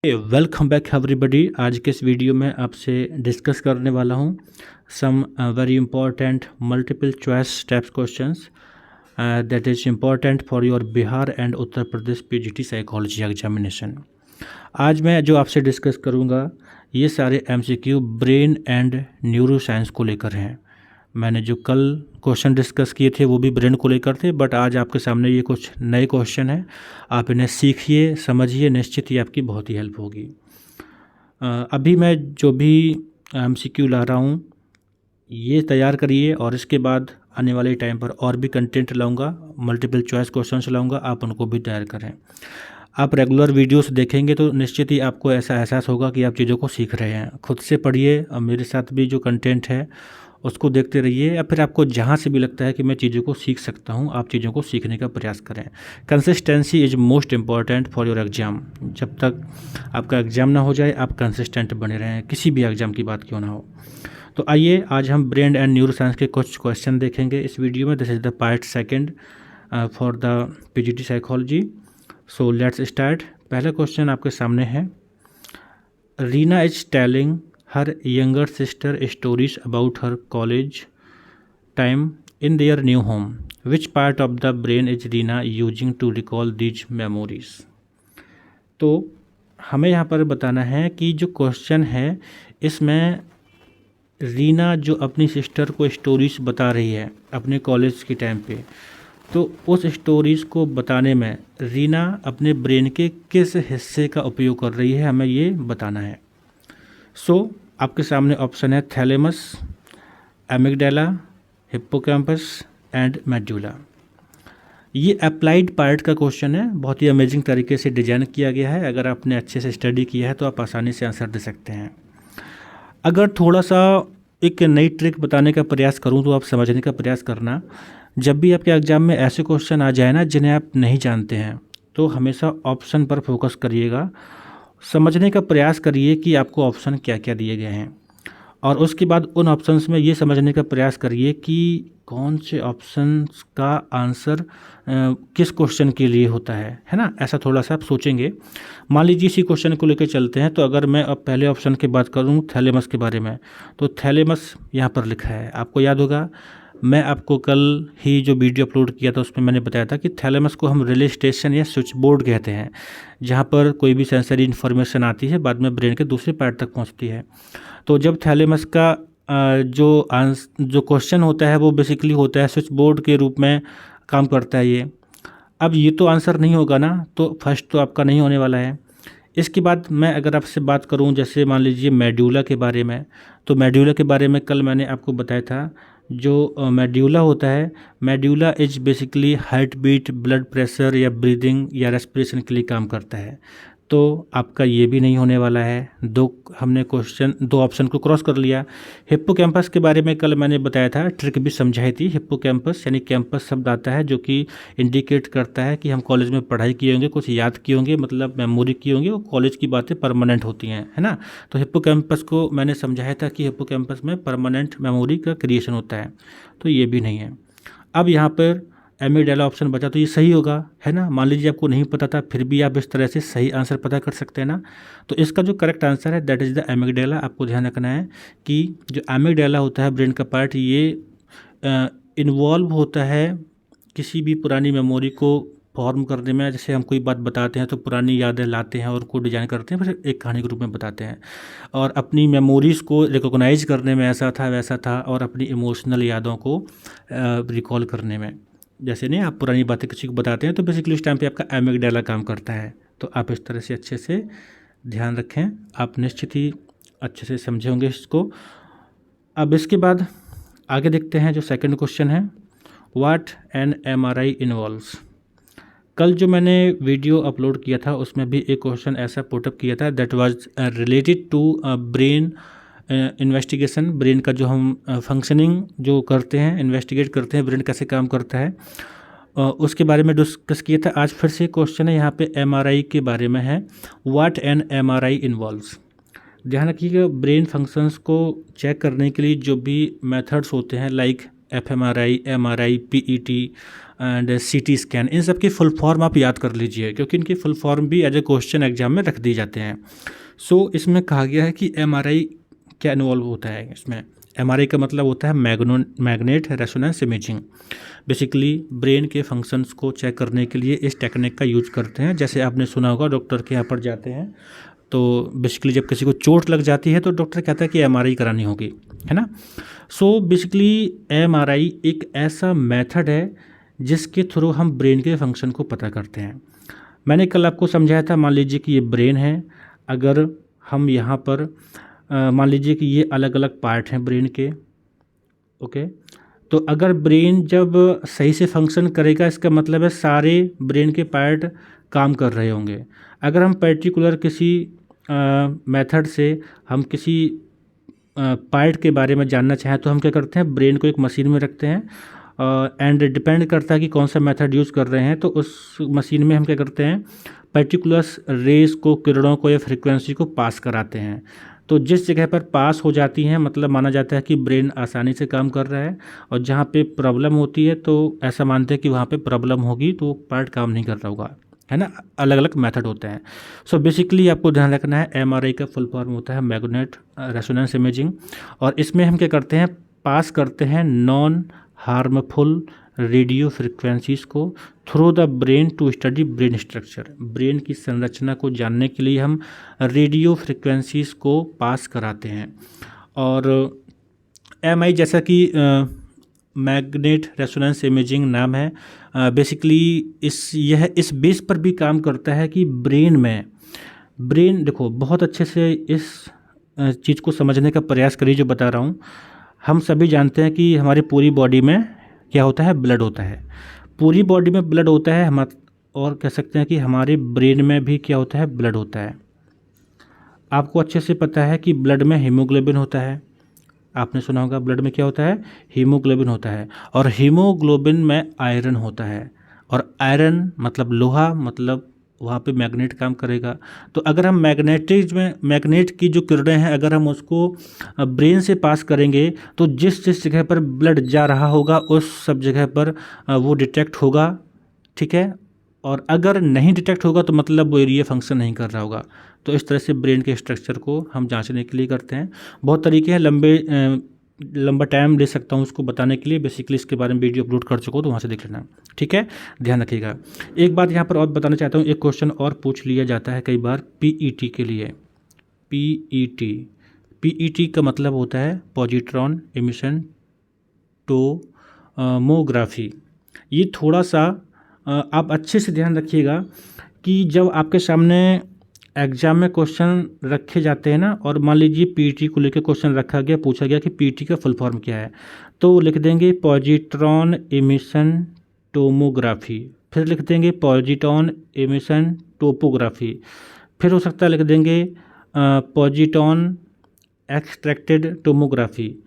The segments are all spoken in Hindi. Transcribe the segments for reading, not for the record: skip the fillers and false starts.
Welcome back everybody. आज के इस वीडियो में आपसे डिस्कस करने वाला हूँ some very important multiple choice types questions that is important for your Bihar and Uttar Pradesh PGT psychology examination. आज मैं जो आपसे डिस्कस करूँगा ये सारे MCQ brain and neuro science को लेकर हैं। मैंने जो कल क्वेश्चन डिस्कस किए थे वो भी ब्रेन को लेकर थे, बट आज आपके सामने ये कुछ नए क्वेश्चन हैं। आप इन्हें सीखिए, समझिए, निश्चित ही आपकी बहुत ही हेल्प होगी। अभी मैं जो भी एमसीक्यू ला रहा हूँ ये तैयार करिए और इसके बाद आने वाले टाइम पर और भी कंटेंट लाऊंगा, मल्टीपल चॉइस क्वेश्चंस लाऊंगा, आप उनको भी तैयार करें। आप रेगुलर वीडियोस देखेंगे तो निश्चित ही आपको ऐसा एहसास होगा कि आप चीज़ों को सीख रहे हैं। खुद से पढ़िए और मेरे साथ भी जो कंटेंट है उसको देखते रहिए, या फिर आपको जहाँ से भी लगता है कि मैं चीज़ों को सीख सकता हूँ आप चीज़ों को सीखने का प्रयास करें। Consistency is most important for your exam. जब तक आपका एग्ज़ाम ना हो जाए आप कंसिस्टेंट बने रहें, किसी भी एग्ज़ाम की बात क्यों ना हो। तो आइए आज हम ब्रेन एंड न्यूरो साइंस के कुछ क्वेश्चन देखेंगे इस वीडियो में। This is the part second for the PGT psychology. So let's start. पहला क्वेश्चन आपके सामने है। Reena is telling her younger sister stories about her college time in their new home. Which part of the brain is Reena using to recall these memories? तो हमें यहाँ पर बताना है कि जो क्वेश्चन है इसमें रीना जो अपनी सिस्टर को स्टोरीज बता रही है अपने कॉलेज के टाइम पे, तो उस स्टोरीज़ को बताने में रीना अपने ब्रेन के किस हिस्से का उपयोग कर रही है हमें ये बताना है। आपके सामने ऑप्शन है thalamus, amygdala, hippocampus and medulla. ये अप्लाइड पार्ट का क्वेश्चन है, बहुत ही अमेजिंग तरीके से डिजाइन किया गया है। अगर आपने अच्छे से स्टडी किया है तो आप आसानी से आंसर दे सकते हैं। अगर थोड़ा सा एक नई ट्रिक बताने का प्रयास करूं तो आप समझने का प्रयास करना। जब भी आपके एग्ज़ाम में ऐसे क्वेश्चन आ जाए ना जिन्हें आप नहीं जानते हैं तो हमेशा ऑप्शन पर फोकस करिएगा, समझने का प्रयास करिए कि आपको ऑप्शन क्या क्या दिए गए हैं, और उसके बाद उन ऑप्शंस में ये समझने का प्रयास करिए कि कौन से ऑप्शंस का आंसर किस क्वेश्चन के लिए होता है ना। ऐसा थोड़ा सा आप सोचेंगे। मान लीजिए इसी क्वेश्चन को लेकर चलते हैं, तो अगर मैं अब पहले ऑप्शन की बात करूं थैलेमस के बारे में, तो थैलेमस यहाँ पर लिखा है। आपको याद होगा मैं आपको कल ही जो वीडियो अपलोड किया था उसमें मैंने बताया था कि थैलेमस को हम रिले स्टेशन या स्विच बोर्ड कहते हैं, जहाँ पर कोई भी सेंसरी इन्फॉर्मेशन आती है बाद में ब्रेन के दूसरे पार्ट तक पहुँचती है। तो जब थैलेमस का जो क्वेश्चन होता है वो बेसिकली होता है स्विच बोर्ड के रूप में काम करता है ये। अब ये तो आंसर नहीं होगा ना, तो फर्स्ट तो आपका नहीं होने वाला है। इसके बाद मैं अगर आपसे बात करूं जैसे मान लीजिए मेडुला के बारे में, तो मेडुला के बारे में कल मैंने आपको बताया था। जो मेडुला होता है, medulla is basically heart beat, blood pressure या ब्रीदिंग या रेस्पिरेशन के लिए काम करता है। तो आपका ये भी नहीं होने वाला है। हमने दो ऑप्शन को क्रॉस कर लिया। हिप्पोकैम्पस के बारे में कल मैंने बताया था, ट्रिक भी समझाई थी। हिप्पोकैम्पस यानी कैंपस शब्द आता है जो कि इंडिकेट करता है कि हम कॉलेज में पढ़ाई किए होंगे, कुछ याद किए होंगे, मतलब मेमोरी की होंगी, वो कॉलेज की बातें परमानेंट होती हैं, है ना। तो हिप्पोकैम्पस को मैंने समझाया था कि हिप्पोकैम्पस में परमानेंट मेमोरी का क्रिएशन होता है, तो ये भी नहीं है। अब यहाँ पर एमिगडाला ऑप्शन बचा, तो ये सही होगा, है ना। मान लीजिए आपको नहीं पता था फिर भी आप इस तरह से सही आंसर पता कर सकते हैं ना। तो इसका जो करेक्ट आंसर है दैट इज़ द एमिगडाला। आपको ध्यान रखना है कि जो एमिगडाला होता है ब्रेन का पार्ट, ये इन्वॉल्व होता है किसी भी पुरानी मेमोरी को फॉर्म करने में। जैसे हम कोई बात बताते हैं तो पुरानी यादें लाते हैं और उनको डिजाइन करते हैं, फिर एक कहानी के रूप में बताते हैं, और अपनी मेमोरीज़ को रिकॉग्नाइज करने में ऐसा था वैसा था, और अपनी इमोशनल यादों को रिकॉल करने में। जैसे नहीं आप पुरानी बातें किसी को बताते हैं तो बेसिकली उस टाइम पे आपका एमिगडाला काम करता है। तो आप इस तरह से अच्छे से ध्यान रखें, आप निश्चित ही अच्छे से समझे होंगे इसको। अब इसके बाद आगे देखते हैं जो सेकंड क्वेश्चन है, व्हाट एन MRI इन्वॉल्व्स। कल जो मैंने वीडियो अपलोड किया था उसमें भी एक क्वेश्चन ऐसा पुटअप किया था that was related to brain investigation. Brain का जो हम फंक्शनिंग जो करते हैं, इन्वेस्टिगेट करते हैं ब्रेन कैसे काम करता है, उसके बारे में डिस्कस किया था। आज फिर से क्वेश्चन है यहाँ पे MRI के बारे में है, व्हाट एन MRI इन्वॉल्व्स। ध्यान रखिएगा ब्रेन फंक्शंस को चेक करने के लिए जो भी मेथड्स होते हैं like FMRI, MRI, PET and CT scan, इन सब की फुल फॉर्म आप याद कर लीजिए, क्योंकि इनकी फुल फॉर्म भी एज ए क्वेश्चन एग्जाम में रख दिए जाते हैं। सो इसमें कहा गया है कि MRI क्या इन्वॉल्व होता है इसमें। MRI का मतलब होता है magnet resonance imaging. Basically brain के फंक्शंस को चेक करने के लिए इस टेक्निक का यूज करते हैं। जैसे आपने सुना होगा, डॉक्टर के यहाँ पर जाते हैं तो बेसिकली जब किसी को चोट लग जाती है तो डॉक्टर कहता है कि MRI करानी होगी, है ना। सो बेसिकली MRI एक ऐसा मेथड है जिसके थ्रू हम ब्रेन के फंक्शन को पता करते हैं। मैंने कल आपको समझाया था, मान लीजिए कि ये ब्रेन है, अगर हम यहाँ पर मान लीजिए कि ये अलग अलग पार्ट हैं ब्रेन के, ओके। तो अगर ब्रेन जब सही से फंक्शन करेगा, इसका मतलब है सारे ब्रेन के पार्ट काम कर रहे होंगे। अगर हम पर्टिकुलर किसी मेथड से हम किसी पार्ट के बारे में जानना चाहें तो हम क्या करते हैं, ब्रेन को एक मशीन में रखते हैं एंड डिपेंड करता है कि कौन सा मेथड यूज़ कर रहे हैं, तो उस मशीन में हम क्या करते हैं, पर्टिकुलर रेस को, किरणों को या फ्रिक्वेंसी को पास कराते हैं। तो जिस जगह पर पास हो जाती हैं मतलब माना जाता है कि ब्रेन आसानी से काम कर रहा है, और जहाँ पे प्रॉब्लम होती है तो ऐसा मानते हैं कि वहाँ पे प्रॉब्लम होगी, तो पार्ट काम नहीं कर रहा होगा, है ना। अलग अलग मेथड होते हैं। सो बेसिकली आपको ध्यान रखना है, MRI का फुल फॉर्म होता है मैग्नेट रेजोनेंस इमेजिंग, और इसमें हम क्या करते हैं, पास करते हैं नॉन हार्मफुल रेडियो फ्रिक्वेंसीज को through the brain to study brain structure. Brain की संरचना को जानने के लिए हम रेडियो फ्रिक्वेंसीज को पास कराते हैं। और MI जैसा कि मैग्नेट रेजोनेंस इमेजिंग नाम है, बेसिकली यह इस बेस पर भी काम करता है कि ब्रेन देखो बहुत अच्छे से इस चीज़ को समझने का प्रयास करिए जो बता रहा हूँ। हम सभी जानते हैं कि हमारी पूरी बॉडी में क्या होता है, ब्लड होता है। पूरी बॉडी में ब्लड होता है हम, और कह सकते हैं कि हमारे ब्रेन में भी क्या होता है, ब्लड होता है। आपको अच्छे से पता है कि ब्लड में हीमोग्लोबिन होता है, आपने सुना होगा ब्लड में क्या होता है, हीमोग्लोबिन होता है, और हीमोग्लोबिन में आयरन होता है, और आयरन मतलब लोहा, मतलब वहाँ पे मैग्नेट काम करेगा। तो अगर हम मैग्नेट की जो किरणें हैं अगर हम उसको ब्रेन से पास करेंगे तो जिस जिस जगह पर ब्लड जा रहा होगा उस सब जगह पर वो डिटेक्ट होगा, ठीक है। और अगर नहीं डिटेक्ट होगा तो मतलब वो एरिया फंक्शन नहीं कर रहा होगा। तो इस तरह से ब्रेन के स्ट्रक्चर को हम जांचने के लिए करते हैं। बहुत तरीके हैं, लंबा टाइम ले सकता हूँ उसको बताने के लिए। बेसिकली इसके बारे में वीडियो अपलोड कर चुका हूँ, तो वहाँ से देख लेना, ठीक है। ध्यान रखिएगा। एक बात यहाँ पर और बताना चाहता हूँ, एक क्वेश्चन और पूछ लिया जाता है कई बार PET के लिए। PET का मतलब होता है पॉजिट्रॉन इमिशन टोमोग्राफी। ये थोड़ा सा आप अच्छे से ध्यान रखिएगा कि जब आपके सामने एग्जाम में क्वेश्चन रखे जाते हैं ना, और मान लीजिए PET को लेकर क्वेश्चन रखा गया, पूछा गया कि PET का फुल फॉर्म क्या है, तो लिख देंगे पॉजिट्रॉन इमिशन टोमोग्राफी, फिर लिख देंगे पॉजिट्रॉन इमिशन टोपोग्राफी, फिर हो सकता है लिख देंगे पॉजिट्रॉन एक्सट्रैक्टेड टोमोग्राफी।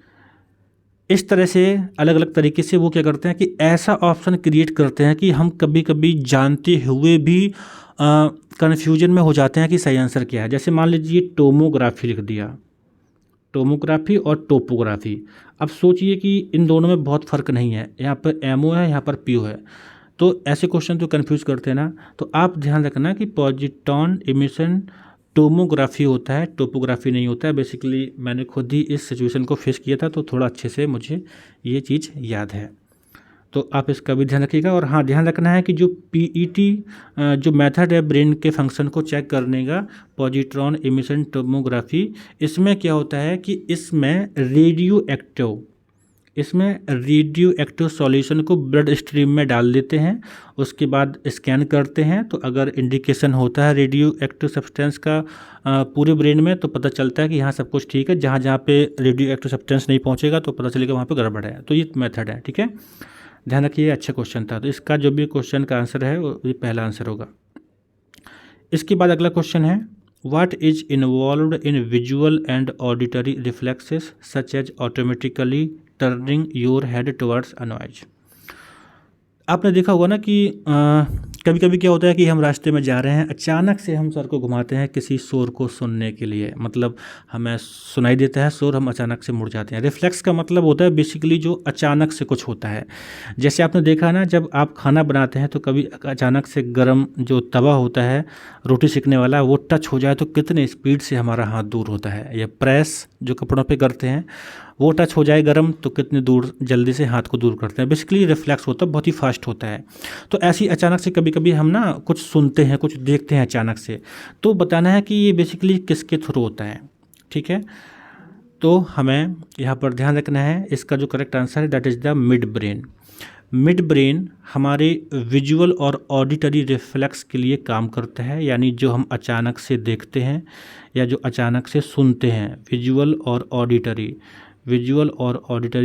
इस तरह से अलग अलग तरीके से वो क्या करते हैं कि ऐसा ऑप्शन क्रिएट करते हैं कि हम कभी कभी जानते हुए भी कन्फ्यूजन में हो जाते हैं कि सही आंसर क्या है। जैसे मान लीजिए टोमोग्राफी लिख दिया, टोमोग्राफी और टोपोग्राफी। अब सोचिए कि इन दोनों में बहुत फ़र्क नहीं है, यहाँ पर MO है, यहाँ पर PO है, तो ऐसे क्वेश्चन तो कन्फ्यूज़ करते हैं ना। तो आप ध्यान रखना कि पॉजिट्रॉन इमिशन टोमोग्राफी होता है, टोपोग्राफी नहीं होता है। बेसिकली मैंने खुद ही इस सिचुएशन को फेस किया था, तो थोड़ा अच्छे से मुझे ये चीज़ याद है, तो आप इसका भी ध्यान रखिएगा। और हाँ, ध्यान रखना है कि जो PET जो मेथड है ब्रेन के फंक्शन को चेक करने का, पॉजिट्रॉन इमिशन टोमोग्राफी, इसमें क्या होता है कि इसमें रेडियो एक्टिव सॉल्यूशन को ब्लड स्ट्रीम में डाल देते हैं, उसके बाद स्कैन करते हैं। तो अगर इंडिकेशन होता है रेडियो एक्टिव सब्सटेंस का पूरे ब्रेन में, तो पता चलता है कि यहाँ सब कुछ ठीक है। जहाँ जहाँ पे रेडियो एक्टिव सब्सटेंस नहीं पहुँचेगा तो पता चलेगा वहाँ पे गड़बड़ है। तो ये मेथड है, ठीक है। ध्यान रखिए, अच्छा क्वेश्चन था। तो इसका जो भी क्वेश्चन का आंसर है वो ये पहला आंसर होगा। इसके बाद अगला क्वेश्चन है, what is involved in visual and auditory reflexes such as automatically turning your head towards a noise. आपने देखा होगा ना कि कभी कभी क्या होता है कि हम रास्ते में जा रहे हैं, अचानक से हम सर को घुमाते हैं किसी शोर को सुनने के लिए, मतलब हमें सुनाई देता है शोर, हम अचानक से मुड़ जाते हैं। रिफ्लेक्स का मतलब होता है बेसिकली जो अचानक से कुछ होता है। जैसे आपने देखा ना, जब आप खाना बनाते हैं तो कभी अचानक से गर्म जो तवा होता है रोटी सेकने वाला, वो टच हो जाए तो कितने स्पीड से हमारा हाथ दूर होता है। या प्रेस जो कपड़ों पे करते हैं, वो टच हो जाए गर्म तो कितने दूर जल्दी से हाथ को दूर करते हैं। बेसिकली रिफ्लेक्स होता है, बहुत ही फास्ट होता है। तो ऐसी अचानक से कभी कभी हम ना कुछ सुनते हैं, कुछ देखते हैं अचानक से, तो बताना है कि ये बेसिकली किसके थ्रू होता है। ठीक है, तो हमें यहाँ पर ध्यान रखना है, इसका जो करेक्ट आंसर है that is the mid brain. Mid brain हमारे विजुअल और ऑडिटरी रिफ्लेक्स के लिए काम करता है, यानी जो हम अचानक से देखते हैं या जो अचानक से सुनते हैं, विजुअल और ऑडिटरी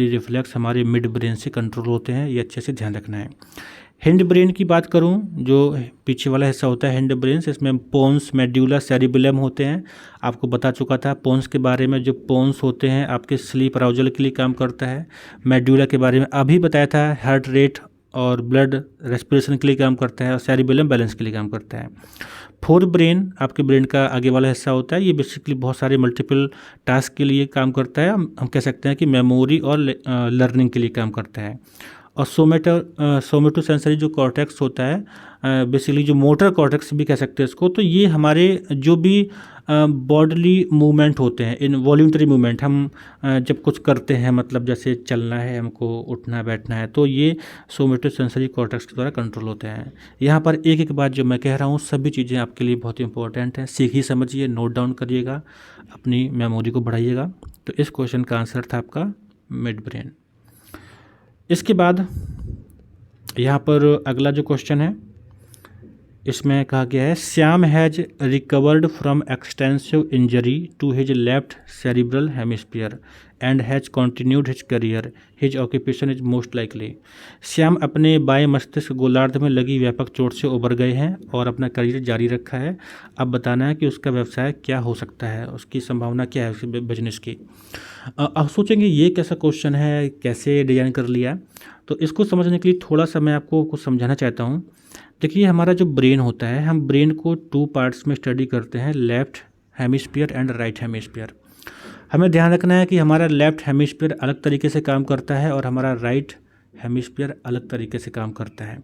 रिफ्लेक्स हमारे मिड ब्रेन से कंट्रोल होते हैं। ये अच्छे से ध्यान रखना है। हिंड ब्रेन की बात करूं, जो पीछे वाला हिस्सा होता है हिंड ब्रेन, इसमें पोन्स, मेड्यूला, सेरिबेलम होते हैं। आपको बता चुका था पोन्स के बारे में। जो पोन्स होते हैं आपके स्लीप अराउजल के लिए काम करता है। मेड्यूला के बारे में अभी बताया था, हार्ट रेट और ब्लड रेस्पिरेशन के लिए काम करता है। और सेरिबेलम बैलेंस के लिए काम करता है। फोर ब्रेन आपके ब्रेन का आगे वाला हिस्सा होता है। ये बेसिकली बहुत सारे मल्टीपल टास्क के लिए काम करता है। हम कह सकते हैं कि मेमोरी और लर्निंग के लिए काम करता है। और सोमेटो सेंसरी जो कॉर्टेक्स होता है, बेसिकली जो मोटर कॉर्टेक्स भी कह सकते हैं इसको, तो ये हमारे जो भी बॉडली मूवमेंट होते हैं, इन वॉल्यूंटरी मूवमेंट, हम जब कुछ करते हैं, मतलब जैसे चलना है हमको, उठना बैठना है, तो ये सोमेटो सेंसरी कॉर्टेक्स के द्वारा कंट्रोल होते हैं। यहाँ पर एक एक बात जो मैं कह रहा हूँ सभी चीज़ें आपके लिए बहुत इंपॉर्टेंट हैं। सीखिए, समझिए, नोट डाउन करिएगा, अपनी मेमोरी को बढ़ाइएगा। तो इस क्वेश्चन का आंसर था आपका मिड ब्रेन। इसके बाद यहाँ पर अगला जो क्वेश्चन है, इसमें कहा गया है Shyam has recovered from extensive injury to his left cerebral hemisphere and has continued his career, his occupation is most likely. Shyam अपने बाएं मस्तिष्क गोलार्ध में लगी व्यापक चोट से उबर गए हैं और अपना करियर जारी रखा है। अब बताना है कि उसका व्यवसाय क्या हो सकता है, उसकी संभावना क्या है उसके बिजनेस की। आप सोचेंगे ये कैसा क्वेश्चन है, कैसे डिजाइन कर लिया। तो इसको समझने के लिए थोड़ा सा मैं आपको कुछ समझाना चाहता हूँ। देखिए, हमारा जो ब्रेन होता है, हम ब्रेन को 2 पार्ट्स में स्टडी करते हैं, left hemisphere and right hemisphere. हमें ध्यान रखना है कि हमारा लेफ्ट हेमिस्फीयर अलग तरीके से काम करता है और हमारा राइट हेमिस्फीयर अलग तरीके से काम करता है।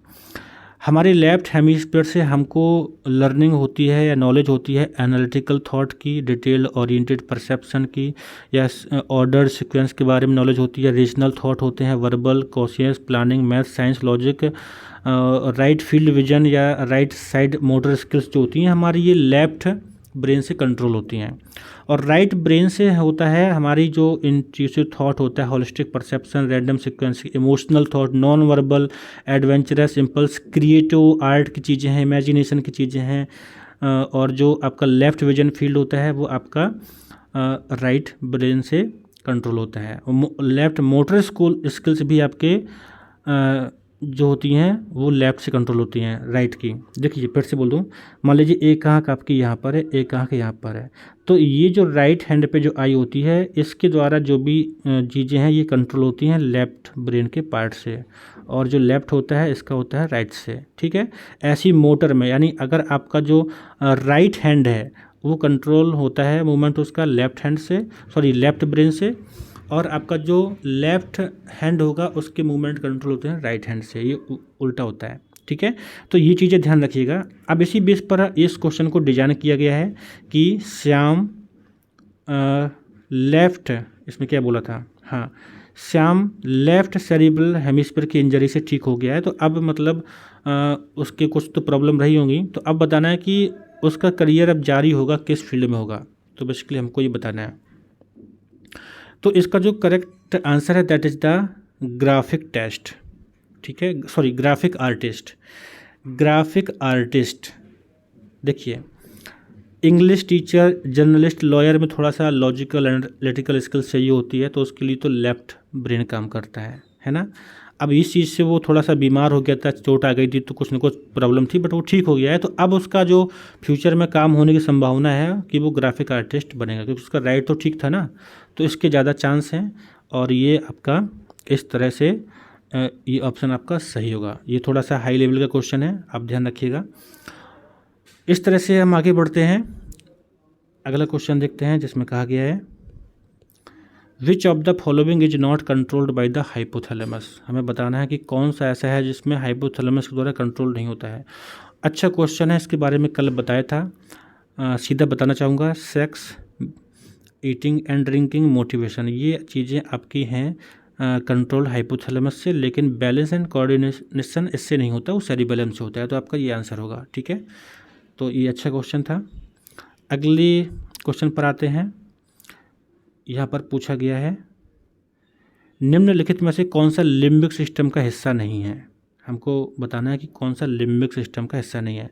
हमारे लेफ्ट हेमिस्फीयर से हमको लर्निंग होती है या नॉलेज होती है एनालिटिकल थॉट की, डिटेल ओरिएंटेड परसेप्शन की, या ऑर्डर सीक्वेंस के बारे में नॉलेज होती है। रीजनल थॉट होते हैं, verbal, cautious, planning, math, science, logic. Right field vision या राइट साइड मोटर स्किल्स जो होती हैं हमारी, ये लेफ्ट ब्रेन से कंट्रोल होती हैं। और राइट ब्रेन से होता है हमारी जो इंट्यूसिव थॉट होता है, holistic perception, random sequence, emotional thought, non verbal, adventurous impulse, creative art की चीज़ें हैं, इमेजिनेशन की चीज़ें हैं। और जो आपका लेफ्ट विजन फील्ड होता है वो आपका राइट ब्रेन से कंट्रोल होता है। लेफ्ट मोटर स्किल्स भी आपके जो होती हैं वो लेफ्ट से कंट्रोल होती हैं राइट की। देखिए फिर से बोल दूँ, मान लीजिए एक आँख आपकी यहाँ पर है, एक आँख यहाँ पर है, तो ये जो राइट हैंड पे जो आई होती है, इसके द्वारा जो भी चीज़ें हैं ये कंट्रोल होती हैं लेफ्ट ब्रेन के पार्ट से, और जो लेफ्ट होता है इसका होता है राइट से। ठीक है, ऐसी मोटर में, यानी अगर आपका जो राइट हैंड है वो कंट्रोल होता है मूवमेंट उसका लेफ्ट ब्रेन से, और आपका जो लेफ्ट हैंड होगा उसके मूवमेंट कंट्रोल होते हैं राइट हैंड से। ये उल्टा होता है। ठीक है, तो ये चीज़ें ध्यान रखिएगा। अब इसी बेस पर इस क्वेश्चन को डिजाइन किया गया है कि श्याम लेफ्ट, इसमें क्या बोला था, हाँ, श्याम लेफ्ट सेरिब्रल हेमिस्फीयर की इंजरी से ठीक हो गया है। तो अब मतलब उसके कुछ तो प्रॉब्लम रही होंगी, तो अब बताना है कि उसका करियर अब जारी होगा किस फील्ड में होगा। तो बेसिकली हमको ये बताना है। तो इसका जो करेक्ट आंसर है that is the graphic test. ठीक है, सॉरी, ग्राफिक आर्टिस्ट। देखिए, इंग्लिश टीचर, जर्नलिस्ट, लॉयर में थोड़ा सा लॉजिकल एंड एनालिटिकल स्किल्स चाहिए होती है, तो उसके लिए तो लेफ्ट ब्रेन काम करता है ना। अब इस चीज़ से वो थोड़ा सा बीमार हो गया था, चोट आ गई थी, तो कुछ ना कुछ प्रॉब्लम थी, बट वो ठीक हो गया है। तो अब उसका जो फ्यूचर में काम होने की संभावना है कि वो ग्राफिक आर्टिस्ट बनेगा, क्योंकि उसका राइट तो ठीक था ना, तो इसके ज़्यादा चांस हैं। और ये आपका इस तरह से ये ऑप्शन आपका सही होगा। ये थोड़ा सा हाई लेवल का क्वेश्चन है, आप ध्यान रखिएगा। इस तरह से हम आगे बढ़ते हैं। अगला क्वेश्चन देखते हैं जिसमें कहा गया है which of the following is not controlled by the hypothalamus. हमें बताना है कि कौन सा ऐसा है जिसमें हाइपोथैलेमस के द्वारा कंट्रोल नहीं होता है। अच्छा क्वेश्चन है, इसके बारे में कल बताया था। सीधा बताना चाहूँगा, sex, eating and drinking, motivation, ये चीज़ें आपकी हैं कंट्रोल हाइपोथैलेमस से, लेकिन बैलेंस एंड कोऑर्डिनेशन इससे नहीं होता, वो सेरिबेलम से होता है। तो आपका ये आंसर होगा, ठीक है। तो ये अच्छा क्वेश्चन था। अगले क्वेश्चन पर आते हैं। यहाँ पर पूछा गया है निम्नलिखित में से कौन सा लिम्बिक सिस्टम का हिस्सा नहीं है। हमको बताना है कि कौन सा लिम्बिक सिस्टम का हिस्सा नहीं है।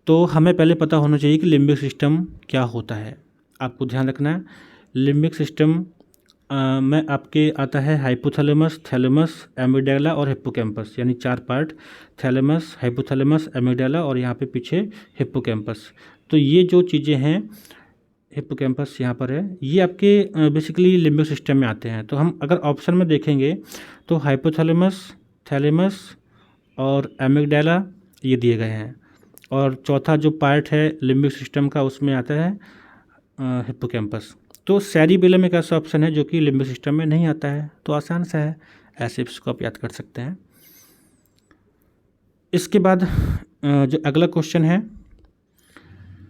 तो हमें पहले पता होना चाहिए कि लिम्बिक सिस्टम क्या होता है। आपको ध्यान रखना है, लिम्बिक सिस्टम में आपके आता है हाइपोथैलेमस, थैलेमस, एमिगडाला और हिप्पोकैम्पस, यानी 4 पार्ट, थैलेमस, हाइपोथैलेमस, एमिगडाला और यहाँ पे पीछे हिप्पोकैम्पस। तो ये जो चीज़ें हैं, हिप्पोकैम्पस यहाँ पर है, ये आपके बेसिकली लिम्बिक सिस्टम में आते हैं। तो हम अगर ऑप्शन में देखेंगे तो हाइपोथैलेमस, थैलेमस और एमिगडाला ये दिए गए हैं, और चौथा जो पार्ट है लिम्बिक सिस्टम का उसमें आता है हिप्पोकैम्पस। तो सेरिबेलम एक ऐसा ऑप्शन है जो कि लिम्बिक सिस्टम में नहीं आता है। तो आसान सा है, ऐसे इसको आप याद कर सकते हैं। इसके बाद जो अगला क्वेश्चन है,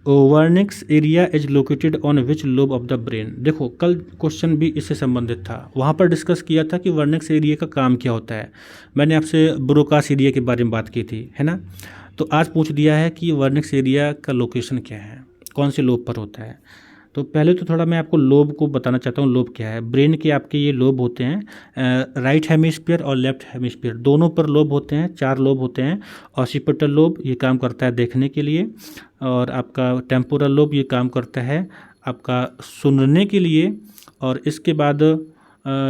Wernicke's area is located on which lobe of the brain. देखो कल क्वेश्चन भी इससे संबंधित था, वहाँ पर डिस्कस किया था कि वर्निक्स एरिया का काम क्या होता है। मैंने आपसे ब्रोकास एरिया के बारे में बात की थी, है ना। तो आज पूछ दिया है कि वर्निक्स एरिया का लोकेशन क्या है, कौन से लोब पर होता है। तो पहले तो थोड़ा मैं आपको लोब को बताना चाहता हूँ, लोब क्या है। ब्रेन के आपके ये लोब होते हैं, राइट हेमिस्फीयर और लेफ्ट हेमिस्फीयर दोनों पर लोब होते हैं, 4 लोब होते हैं। ऑसिपिटल लोब ये काम करता है देखने के लिए, और आपका टेम्पोरल लोब ये काम करता है आपका सुनने के लिए, और इसके बाद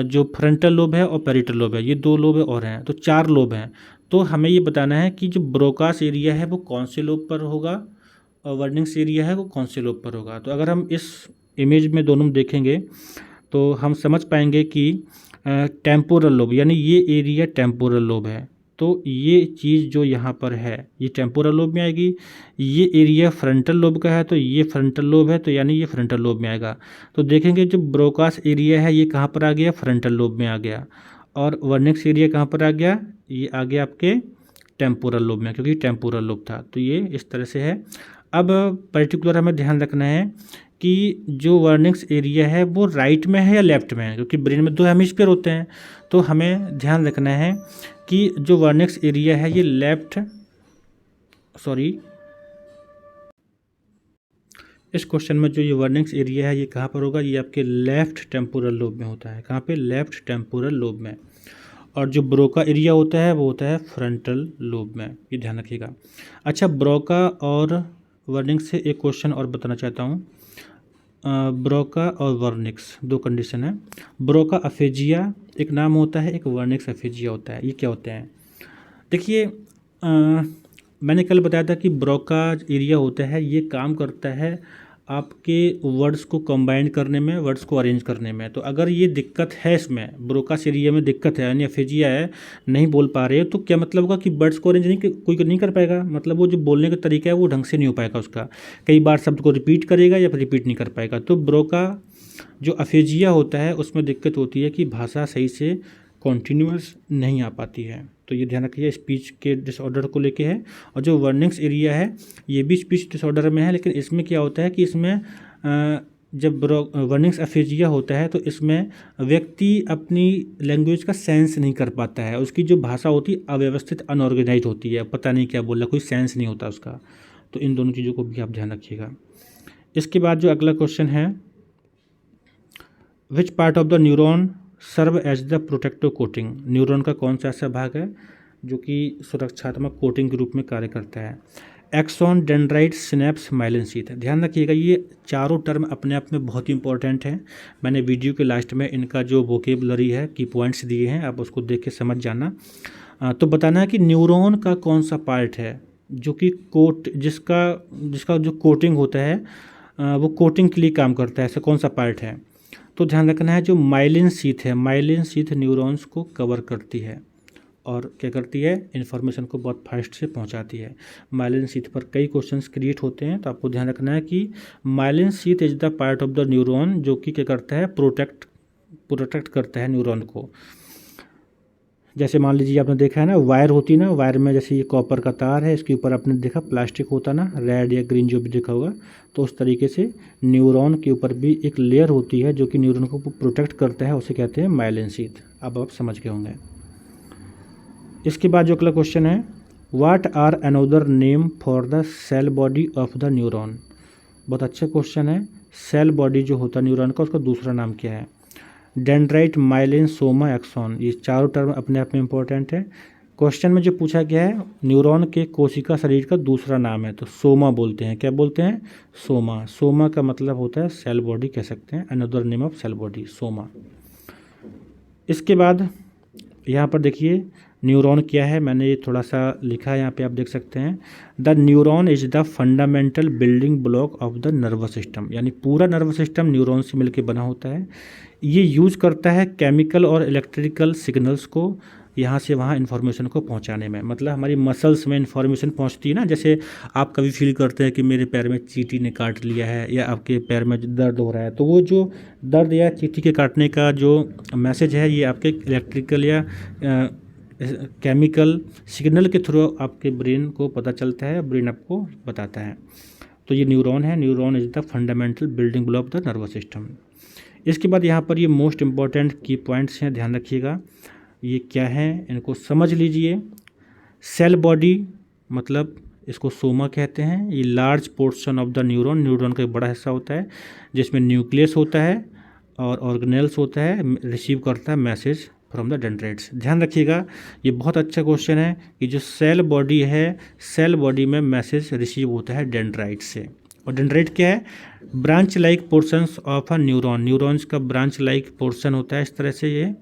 जो फ्रंटल लोब है और पेरिटल लोब है, ये 2 लोब और हैं, तो 4 लोब हैं। तो हमें ये बताना है कि जो ब्रोकास एरिया है वो कौन से लोब पर होगा, और वर्निक्स एरिया है वो कौन से लोब पर होगा। तो अगर हम इस इमेज में दोनों देखेंगे तो हम समझ पाएंगे कि टेम्पोरल लोब, यानी ये एरिया टेम्पोरल लोब है। तो ये चीज़ जो यहाँ पर है ये टेम्पोरल लोब में आएगी। ये एरिया फ्रंटल लोब का है, तो ये फ्रंटल लोब है, तो यानी ये फ्रंटल लोब में आएगा। तो देखेंगे जो ब्रोकास एरिया है ये कहाँ पर आ गया, फ्रंटल लोब में आ गया। और वर्निक्स एरिया कहाँ पर आ गया, ये आ गया आपके टेम्पोरल लोब में, क्योंकि टेम्पोरल लोब था। तो ये इस तरह से है। अब पर्टिकुलर हमें ध्यान रखना है कि जो वर्निक्स एरिया है वो राइट में है या लेफ्ट में है, क्योंकि ब्रेन में 2 हेमिस्फीयर होते हैं। तो हमें ध्यान रखना है कि जो वर्निक्स एरिया है ये इस क्वेश्चन में जो ये वर्निक्स एरिया है ये कहाँ पर होगा, ये आपके लेफ्ट टेम्पोरल लोब में होता है। कहाँ पे, लेफ्ट टेम्पोरल लोब में। और जो ब्रोका एरिया होता है वो होता है फ्रंटल लोब में, ये ध्यान रखिएगा। अच्छा, ब्रोका और वर्निक्स से एक क्वेश्चन और बताना चाहता हूँ। ब्रोका और वर्निक्स 2 कंडीशन है। ब्रोका अफेजिया एक नाम होता है, एक वर्निक्स अफेजिया होता है। ये क्या होते हैं, देखिए मैंने कल बताया था कि ब्रोका एरिया होता है ये काम करता है आपके वर्ड्स को कंबाइन करने में, वर्ड्स को अरेंज करने में। तो अगर ये दिक्कत है, इसमें ब्रोकास एरिया में दिक्कत है, यानी अफेजिया है, नहीं बोल पा रहे हो, तो क्या मतलब होगा कि वर्ड्स को अरेंज कोई नहीं कर पाएगा। मतलब वो जो बोलने का तरीका है वो ढंग से नहीं हो पाएगा उसका, कई बार शब्द को रिपीट करेगा या फिर रिपीट नहीं कर पाएगा। तो ब्रोका जो अफेजिया होता है उसमें दिक्कत होती है कि भाषा सही से कॉन्टीन्यूअस नहीं आ पाती है। तो ये ध्यान रखिए, स्पीच के डिसऑर्डर को लेके है। और जो वर्निक्स एरिया है ये भी स्पीच डिसऑर्डर में है, लेकिन इसमें क्या होता है कि इसमें जब वर्निक्स अफेजिया होता है तो इसमें व्यक्ति अपनी लैंग्वेज का सेंस नहीं कर पाता है, उसकी जो भाषा होती है अव्यवस्थित, अनऑर्गेनाइज होती है, पता नहीं क्या बोल रहा, कोई सेंस नहीं होता उसका। तो इन दोनों चीज़ों को भी आप ध्यान रखिएगा। इसके बाद जो अगला क्वेश्चन है, which part of the neuron serve as the protective coating. Neuron का कौन सा ऐसा भाग है जो कि सुरक्षात्मक कोटिंग के रूप में कार्य करता है। Axon, dendrite, synapse, myelin sheath. ध्यान रखिएगा, ये चारों टर्म अपने आप में बहुत ही इंपॉर्टेंट हैं। मैंने वीडियो के लास्ट में इनका जो वोकेबलरी है, की पॉइंट्स दिए हैं, आप उसको देख के समझ जाना। तो बताना है कि न्यूरॉन का कौन सा पार्ट है जो कि जिसका जो कोटिंग होता है वो कोटिंग के लिए काम करता है, ऐसा कौन सा पार्ट है। तो ध्यान रखना है जो माइलिन शीथ है, माइलिन शीथ न्यूरॉन्स को कवर करती है। और क्या करती है, इन्फॉर्मेशन को बहुत फास्ट से पहुंचाती है। माइलिन शीथ पर कई क्वेश्चंस क्रिएट होते हैं, तो आपको ध्यान रखना है कि myelin sheath is the part of the neuron जो कि क्या करता है, प्रोटेक्ट करता है न्यूरॉन को। जैसे मान लीजिए आपने देखा है ना, वायर होती है ना, वायर में जैसे ये कॉपर का तार है, इसके ऊपर आपने देखा प्लास्टिक होता ना, रेड या ग्रीन जो भी देखा होगा, तो उस तरीके से न्यूरॉन के ऊपर भी एक लेयर होती है जो कि न्यूरॉन को प्रोटेक्ट करता है, उसे कहते हैं माइलिन शीथ। अब आप समझ गए होंगे। इसके बाद जो अगला क्वेश्चन है, what are another name for the cell body of the neuron. बहुत अच्छा क्वेश्चन है। सेल बॉडी जो होता है न्यूरॉन का, उसका दूसरा नाम क्या है। डेंड्राइट, माइलिन, सोमा, एक्सॉन, ये चारों टर्म अपने आप में इंपॉर्टेंट है। क्वेश्चन में जो पूछा गया है, न्यूरॉन के कोशिका शरीर का दूसरा नाम है, तो सोमा बोलते हैं। क्या बोलते हैं, सोमा। सोमा का मतलब होता है सेल बॉडी, कह सकते हैं another name of cell body, soma. इसके बाद यहाँ पर देखिए न्यूरॉन क्या है, मैंने ये थोड़ा सा लिखा है यहाँ पे, आप देख सकते हैं। The neuron is the fundamental building block of the nervous system, यानी पूरा नर्वस सिस्टम न्यूरॉन से मिलकर बना होता है। ये यूज करता है केमिकल और इलेक्ट्रिकल सिग्नल्स को यहाँ से वहाँ इन्फॉर्मेशन को पहुँचाने में। मतलब हमारी मसल्स में इन्फॉर्मेशन पहुँचती है ना, जैसे आप कभी फील करते हैं कि मेरे पैर में चींटी ने काट लिया है, या आपके पैर में दर्द हो रहा है, तो वो जो दर्द या चींटी के काटने का जो मैसेज है, ये आपके इलेक्ट्रिकल या केमिकल सिग्नल के थ्रू आपके ब्रेन को पता चलता है, ब्रेन आपको बताता है। तो ये न्यूरॉन है। Neuron is the fundamental building block of the nervous system. इसके बाद यहाँ पर ये मोस्ट इंपॉर्टेंट की पॉइंट्स हैं, ध्यान रखिएगा। ये क्या है, इनको समझ लीजिए। सेल बॉडी मतलब इसको सोमा कहते हैं। ये large portion of the neuron, neuron का एक बड़ा हिस्सा होता है जिसमें न्यूक्लियस होता है और ऑर्गेनेल्स होता है, रिसीव करता है मैसेज फ्रॉम द डेंड्राइट्स। ध्यान रखिएगा, ये बहुत अच्छा क्वेश्चन है कि जो सेल बॉडी है, सेल बॉडी में मैसेज रिसीव होता है डेंड्राइट से। और डेंड्राइट क्या है, branch like portions of a neuron. Neurons का ब्रांच लाइक पोर्शन होता है इस तरह से, ये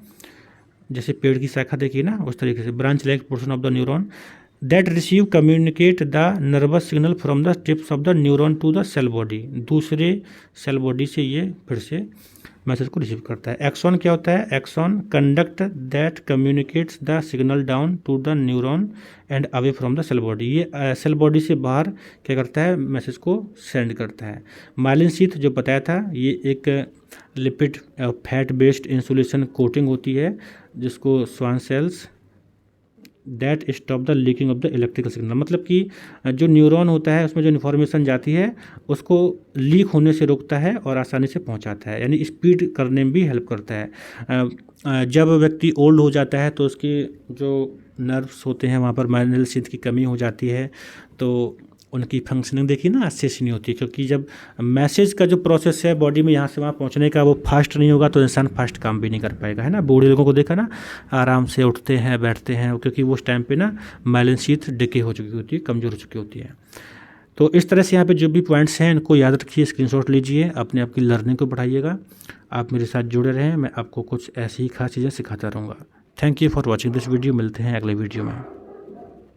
जैसे पेड़ की शाखा देखिए ना, उस तरीके से branch like portion of the neuron that receive communicate the nervous signal from the tips of the neuron to the cell body. दूसरे सेल बॉडी से ये फिर से मैसेज को रिसीव करता है। एक्सॉन क्या होता है, axon conduct that communicates the signal down to the neuron and away from the cell body. ये सेल बॉडी से बाहर क्या करता है, मैसेज को सेंड करता है। माइलिन शीथ जो बताया था, ये एक lipid fat based insulation coating होती है जिसको Schwann cells that stop the leaking of the electrical signal. मतलब कि जो न्यूरॉन होता है उसमें जो इन्फॉर्मेशन जाती है उसको लीक होने से रोकता है और आसानी से पहुंचाता है, यानी स्पीड करने में भी हेल्प करता है। जब व्यक्ति ओल्ड हो जाता है तो उसके जो नर्व्स होते हैं वहाँ पर माइलिन शीथ की कमी हो जाती है, तो उनकी फंक्शनिंग देखिए ना अच्छे से नहीं होती, क्योंकि जब मैसेज का जो प्रोसेस है बॉडी में यहाँ से वहाँ पहुँचने का वो फास्ट नहीं होगा तो इंसान फास्ट काम भी नहीं कर पाएगा, है ना। बूढ़े लोगों को देखा ना, आराम से उठते हैं बैठते हैं, क्योंकि वो उस टाइम पे ना माइलिन शीथ डिके हो चुकी होती है, कमज़ोर हो चुकी होती है। तो इस तरह से यहाँ पे जो भी पॉइंट्स हैं इनको याद रखिए, स्क्रीनशॉट लीजिए, अपने आपकी लर्निंग को बढ़ाइएगा। आप मेरे साथ जुड़े रहें, मैं आपको कुछ ऐसी ही खास चीज़ें सिखाता रहूँगा। Thank you for watching this video. मिलते हैं अगले वीडियो में।